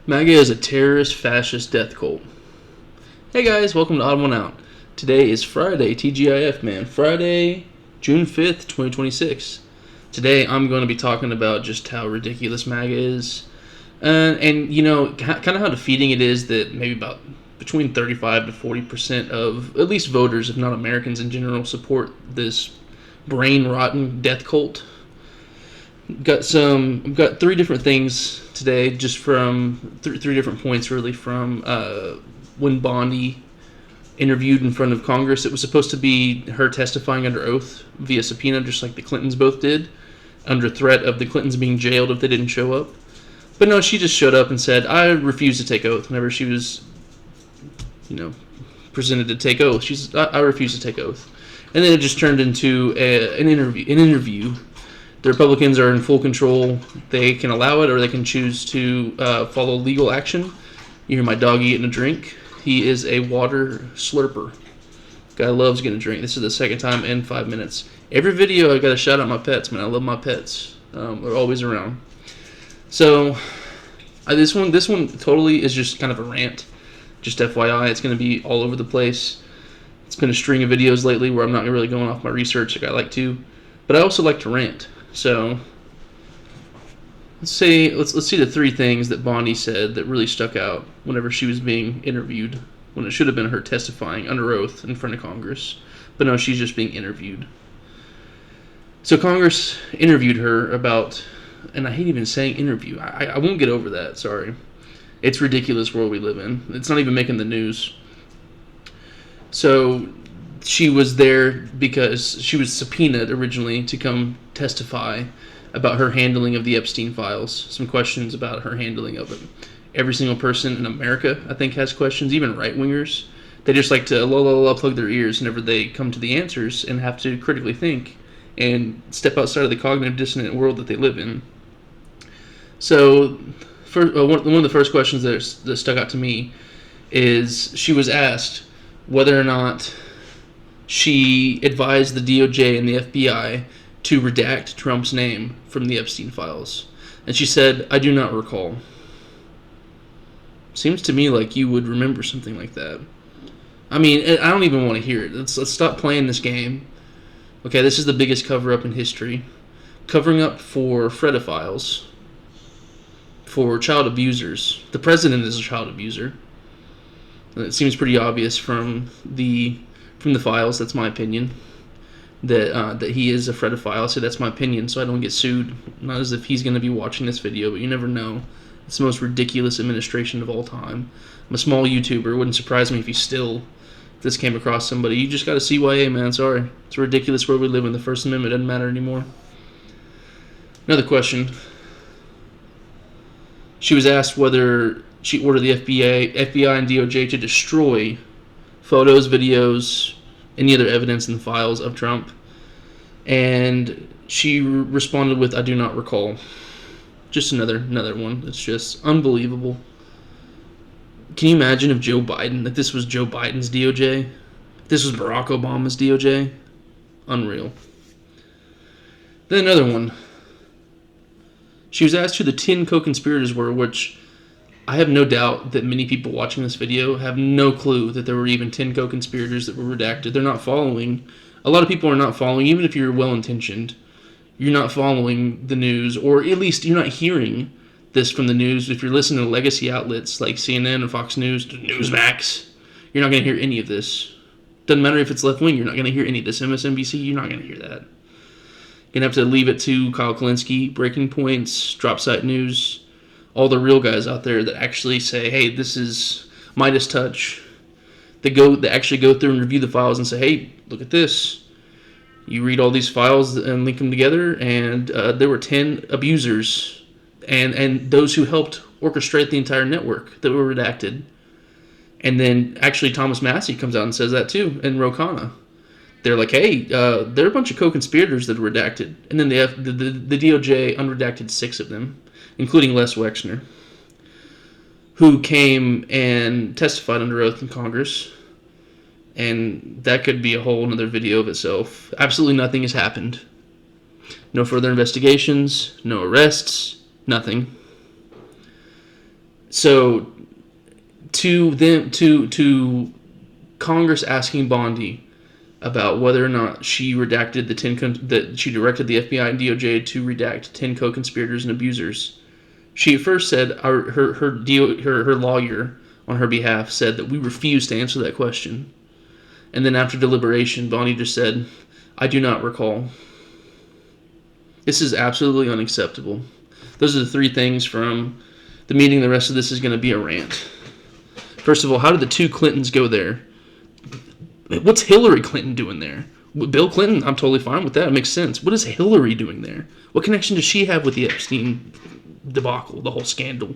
MAGA is a terrorist fascist death cult. Hey guys, welcome to Odd One Out. Today is Friday, TGIF, man. Friday, June 5th, 2026. Today I'm going to be talking about just how ridiculous MAGA is. And you know, kind of how defeating it is that maybe about between 35 to 40% of at least voters, if not Americans in general, support this brain-rotten death cult. Got three different things today, just from three different points, really, from when Bondi interviewed in front of Congress. It was supposed to be her testifying under oath via subpoena, just like the Clintons both did, under threat of the Clintons being jailed if they didn't show up. But no, she just showed up and said, I refuse to take oath. Whenever she was, presented to take oath, I refuse to take oath. And then it just turned into an interview. The Republicans are in full control. They can allow it, or they can choose to follow legal action. You hear my dog eating a drink. He is a water slurper. Guy loves getting a drink. This is the second time in 5 minutes. Every video I got to shout out my pets, man. I love my pets. They're always around. So this one totally is just kind of a rant. Just FYI, it's going to be all over the place. It's been a string of videos lately where I'm not really going off my research like I like to, but I also like to rant. So let's see the three things that Bondi said that really stuck out whenever she was being interviewed, when it should have been her testifying under oath in front of Congress. But no, she's just being interviewed. So Congress interviewed her about, and I hate even saying interview. I won't get over that, sorry. It's ridiculous world we live in. It's not even making the news. So she was there because she was subpoenaed originally to come testify about her handling of the Epstein files. Some questions about her handling of it. Every single person in America, I think, has questions, even right-wingers. They just like to plug their ears whenever they come to the answers and have to critically think and step outside of the cognitive dissonant world that they live in. So one of the first questions that stuck out to me is she was asked whether or not she advised the DOJ and the FBI to redact Trump's name from the Epstein files. And she said, I do not recall. Seems to me like you would remember something like that. I mean, I don't even want to hear it. Let's stop playing this game. Okay, this is the biggest cover-up in history. Covering up for pedophiles, for child abusers. The president is a child abuser. It seems pretty obvious from the files. That's my opinion. That he is a pedophile. So that's my opinion. So I don't get sued. Not as if he's going to be watching this video, but you never know. It's the most ridiculous administration of all time. I'm a small YouTuber. It wouldn't surprise me if this came across somebody. You just got a CYA, man. Sorry. It's ridiculous where we live in. The First Amendment doesn't matter anymore. Another question. She was asked whether she ordered the FBI and DOJ to destroy photos, videos, any other evidence in the files of Trump. And she responded with, I do not recall. Just another one. It's just unbelievable. Can you imagine if this was Joe Biden's DOJ? If this was Barack Obama's DOJ? Unreal. Then another one. She was asked who the 10 co-conspirators were, which I have no doubt that many people watching this video have no clue that there were even 10 co-conspirators that were redacted. They're not following. A lot of people are not following, even if you're well-intentioned. You're not following the news, or at least you're not hearing this from the news. If you're listening to legacy outlets like CNN and Fox News, Newsmax, you're not going to hear any of this. Doesn't matter if it's left-wing, you're not going to hear any of this. MSNBC, you're not going to hear that. You're going to have to leave it to Kyle Kalinske, Breaking Points, Drop Site News, all the real guys out there that actually say, hey, this is Midas Touch. They actually go through and review the files and say, hey, look at this. You read all these files and link them together, and there were 10 abusers and those who helped orchestrate the entire network that were redacted. And then actually Thomas Massey comes out and says that too, in Ro Khanna. They're like, hey, there are a bunch of co-conspirators that are redacted. And then the DOJ unredacted 6 of them, including Les Wexner, who came and testified under oath in Congress. And that could be a whole another video of itself. Absolutely nothing has happened. No further investigations, no arrests, nothing. So to Congress asking Bondi about whether or not she redacted that she directed the FBI and DOJ to redact 10 co-conspirators and abusers. She at first said her lawyer on her behalf said that we refuse to answer that question. And then after deliberation, Bondi just said, I do not recall. This is absolutely unacceptable. Those are the three things from the meeting. The rest of this is going to be a rant. First of all, how did the two Clintons go there? What's Hillary Clinton doing there? Bill Clinton, I'm totally fine with that. It makes sense. What is Hillary doing there? What connection does she have with the Epstein debacle, the whole scandal?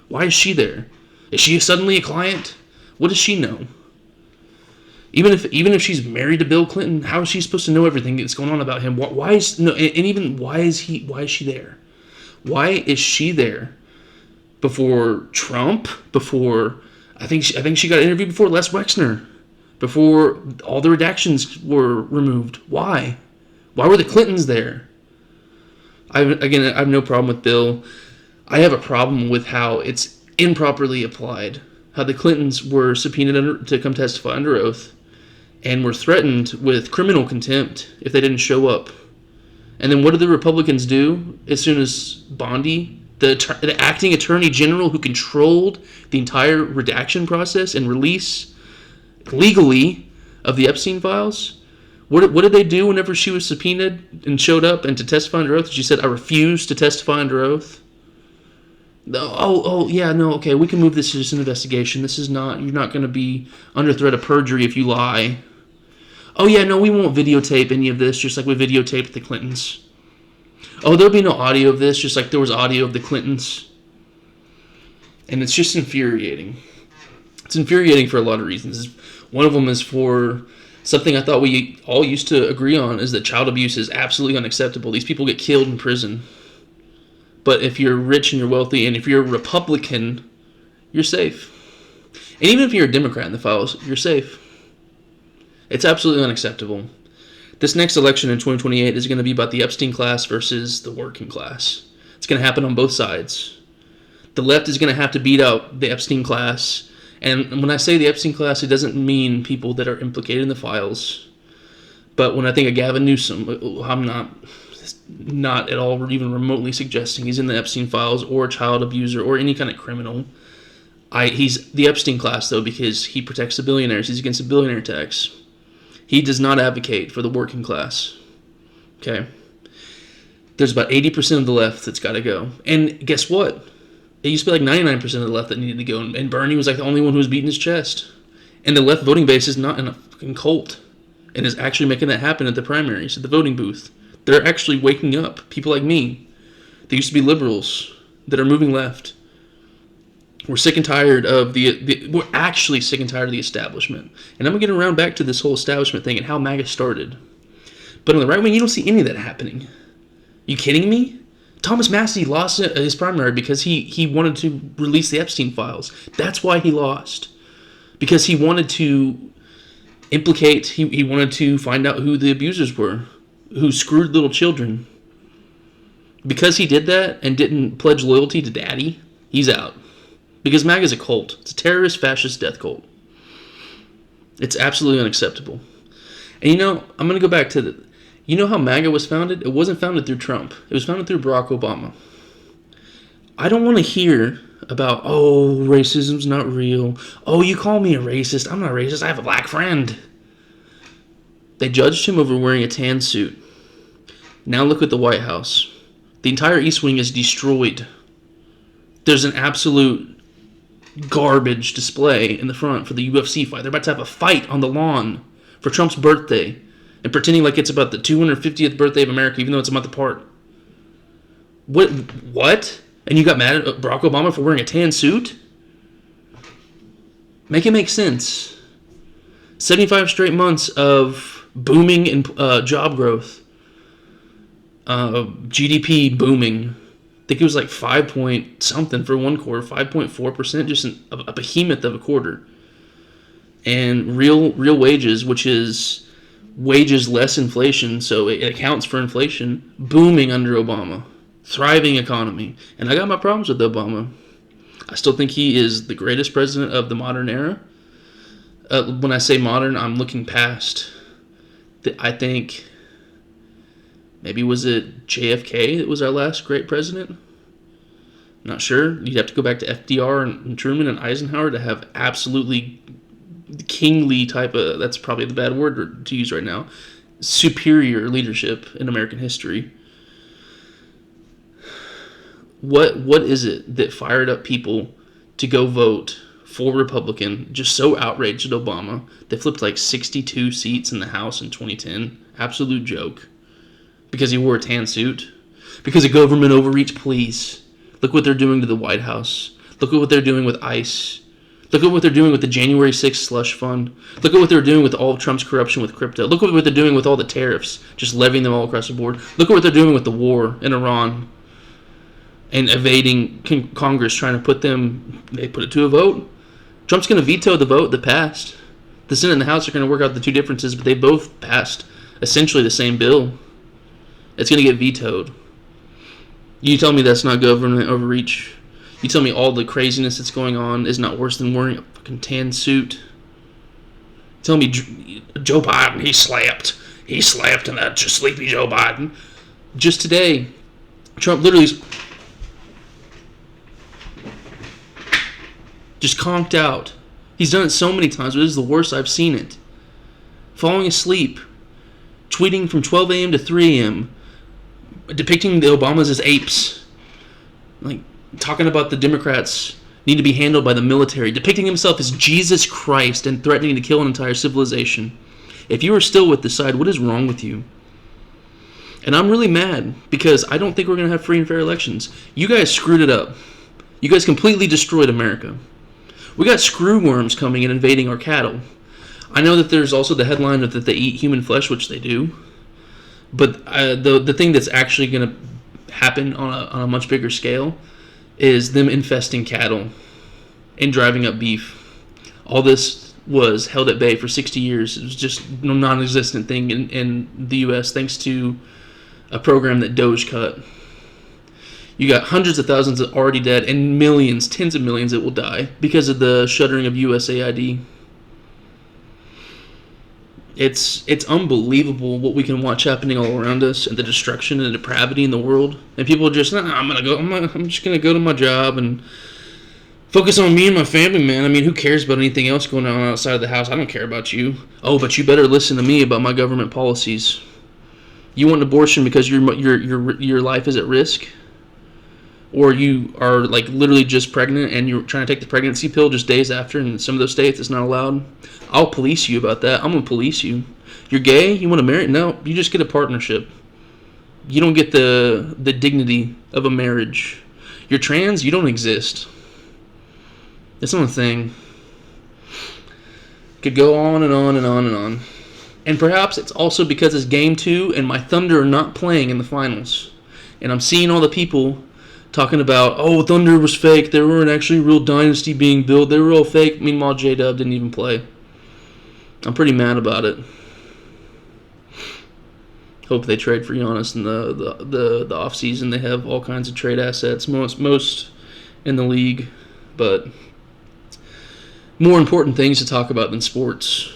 Why is she there? Is she suddenly a client? What does she know? Even if she's married to Bill Clinton, how is she supposed to know everything that's going on about him? Why is she there? Why is she there before Trump? Before I think she got interviewed before Les Wexner, before all the redactions were removed. Why? Why were the Clintons there? I have no problem with Bill. I have a problem with how it's improperly applied. How the Clintons were subpoenaed to come testify under oath and were threatened with criminal contempt if they didn't show up. And then what did the Republicans do as soon as Bondi, the acting attorney general who controlled the entire redaction process and release legally of the Epstein files? What did they do whenever she was subpoenaed and showed up and to testify under oath? She said, I refuse to testify under oath. Okay, we can move this to just an investigation. You're not going to be under threat of perjury if you lie. Oh yeah, no, we won't videotape any of this, just like we videotaped the Clintons. Oh, there'll be no audio of this, just like there was audio of the Clintons. And it's just infuriating. It's infuriating for a lot of reasons. One of them is for something I thought we all used to agree on, is that child abuse is absolutely unacceptable. These people get killed in prison. But if you're rich and you're wealthy, and if you're a Republican, you're safe. And even if you're a Democrat in the files, you're safe. It's absolutely unacceptable. This next election in 2028 is going to be about the Epstein class versus the working class. It's going to happen on both sides. The left is going to have to beat out the Epstein class. And when I say the Epstein class, it doesn't mean people that are implicated in the files. But when I think of Gavin Newsom, I'm not at all even remotely suggesting he's in the Epstein files or a child abuser or any kind of criminal. He's the Epstein class, though, because he protects the billionaires. He's against the billionaire tax. He does not advocate for the working class. Okay? There's about 80% of the left that's got to go. And guess what? It used to be like 99% of the left that needed to go. And Bernie was like the only one who was beating his chest. And the left voting base is not in a fucking cult. And is actually making that happen at the primaries, at the voting booth. They're actually waking up. People like me. They used to be liberals that are moving left. We're sick and tired of we're actually sick and tired of the establishment. And I'm going to get around back to this whole establishment thing and how MAGA started. But on the right wing, you don't see any of that happening. You kidding me? Thomas Massey lost his primary because he wanted to release the Epstein files. That's why he lost. Because he wanted to implicate, he wanted to find out who the abusers were, who screwed little children. Because he did that and didn't pledge loyalty to daddy, he's out. Because MAGA is a cult. It's a terrorist, fascist death cult. It's absolutely unacceptable. And I'm going to go back to how MAGA was founded? It wasn't founded through Trump. It was founded through Barack Obama. I don't want to hear about, racism's not real. Oh, you call me a racist. I'm not racist. I have a black friend. They judged him over wearing a tan suit. Now look at the White House. The entire East Wing is destroyed. There's an absolute garbage display in the front for the UFC fight. They're about to have a fight on the lawn for Trump's birthday and pretending like it's about the 250th birthday of America, even though it's a month apart. What? And you got mad at Barack Obama for wearing a tan suit? Make it make sense. 75 straight months of booming in job growth. GDP booming. I think it was like 5 point something for one quarter, 5.4%, just a behemoth of a quarter. And real wages, which is wages less inflation, so it accounts for inflation, booming under Obama. Thriving economy. And I got my problems with Obama. I still think he is the greatest president of the modern era. When I say modern, I'm looking past. I think maybe was it JFK that was our last great president? Not sure. You'd have to go back to FDR and Truman and Eisenhower to have absolutely kingly type of, that's probably the bad word to use right now, superior leadership in American history. What is it that fired up people to go vote for Republican, just so outraged at Obama? They flipped like 62 seats in the House in 2010. Absolute joke. Because he wore a tan suit. Because of government overreach, please. Look what they're doing to the White House. Look at what they're doing with ICE. Look at what they're doing with the January 6th slush fund. Look at what they're doing with all of Trump's corruption with crypto. Look at what they're doing with all the tariffs, just levying them all across the board. Look at what they're doing with the war in Iran and evading Congress, trying to put it to a vote. Trump's going to veto the vote that passed. The Senate and the House are going to work out the two differences, but they both passed essentially the same bill. It's going to get vetoed. You tell me that's not government overreach? You tell me all the craziness that's going on is not worse than wearing a fucking tan suit? Tell me Joe Biden, he slapped, and that's just sleepy Joe Biden. Just today, Trump literally just conked out. He's done it so many times, but this is the worst I've seen it. Falling asleep, tweeting from 12 a.m. to 3 a.m., depicting the Obamas as apes, like talking about the Democrats need to be handled by the military, depicting himself as Jesus Christ and threatening to kill an entire civilization. If you are still with this side, what is wrong with you? And I'm really mad because I don't think we're going to have free and fair elections. You guys screwed it up. You guys completely destroyed America. We got screwworms coming and invading our cattle. I know that there's also the headline that they eat human flesh, which they do. But the thing that's actually going to happen on a much bigger scale is them infesting cattle and driving up beef. All this was held at bay for 60 years. It was just a non-existent thing in the U.S. thanks to a program that Doge cut. You got hundreds of thousands that are already dead and millions, tens of millions that will die because of the shuttering of USAID. It's unbelievable what we can watch happening all around us and the destruction and the depravity in the world. And people are just, I'm just gonna go to my job and focus on me and my family, man. I mean, who cares about anything else going on outside of the house? I don't care about you. Oh, but you better listen to me about my government policies. You want an abortion because your life is at risk? Or you are like literally just pregnant and you're trying to take the pregnancy pill just days after, and in some of those states it's not allowed. I'll police you about that. I'm going to police you. You're gay? You want to marry? No, you just get a partnership. You don't get the dignity of a marriage. You're trans? You don't exist. It's not a thing. Could go on and on and on and on. And perhaps it's also because it's game 2 and my Thunder are not playing in the finals. And I'm seeing all the people talking about, oh, Thunder was fake. There weren't actually a real dynasty being built. They were all fake. Meanwhile, J-Dub didn't even play. I'm pretty mad about it. Hope they trade for Giannis in the offseason. They have all kinds of trade assets, most in the league. But more important things to talk about than sports.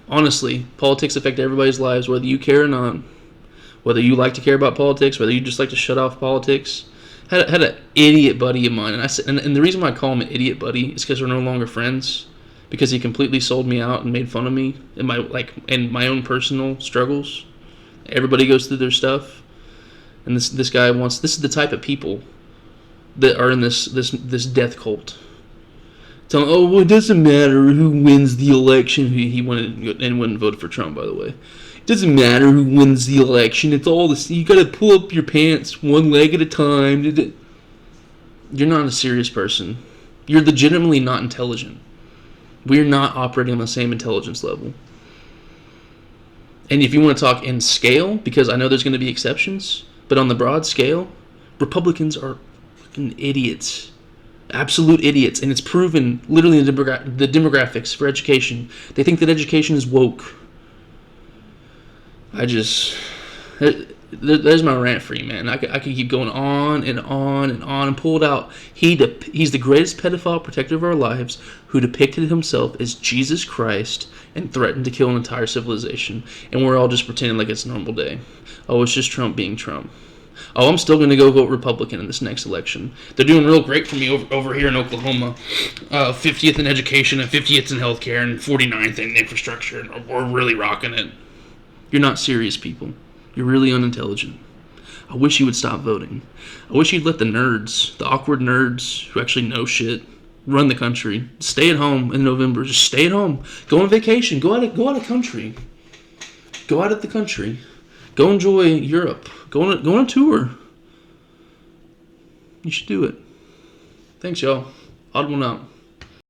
Honestly, politics affect everybody's lives, whether you care or not. Whether you like to care about politics, whether you just like to shut off politics. Had an idiot buddy of mine, and the reason why I call him an idiot buddy is because we're no longer friends, because he completely sold me out and made fun of me in my own personal struggles. Everybody goes through their stuff, and this guy wants. This is the type of people that are in this death cult. Telling, oh, well, it doesn't matter who wins the election. He went and went and voted for Trump, by the way. It doesn't matter who wins the election. It's all this. You gotta pull up your pants one leg at a time. You're not a serious person. You're legitimately not intelligent. We're not operating on the same intelligence level. And if you want to talk in scale, because I know there's going to be exceptions, but on the broad scale, Republicans are fucking idiots. Absolute idiots. And it's proven literally in the demographics for education. They think that education is woke. there's my rant for you, man. I could keep going on and on and on and pull it out. He's the greatest pedophile protector of our lives who depicted himself as Jesus Christ and threatened to kill an entire civilization. And we're all just pretending like it's a normal day. Oh, it's just Trump being Trump. Oh, I'm still going to go vote Republican in this next election. They're doing real great for me over here in Oklahoma. 50th in education and 50th in healthcare and 49th in infrastructure. We're really rocking it. You're not serious, people. You're really unintelligent. I wish you would stop voting. I wish you'd let the nerds, the awkward nerds who actually know shit, run the country. Stay at home in November. Just stay at home. Go on vacation. Go out of country. Go out of the country. Go enjoy Europe. Go on a tour. You should do it. Thanks, y'all. Odd one out.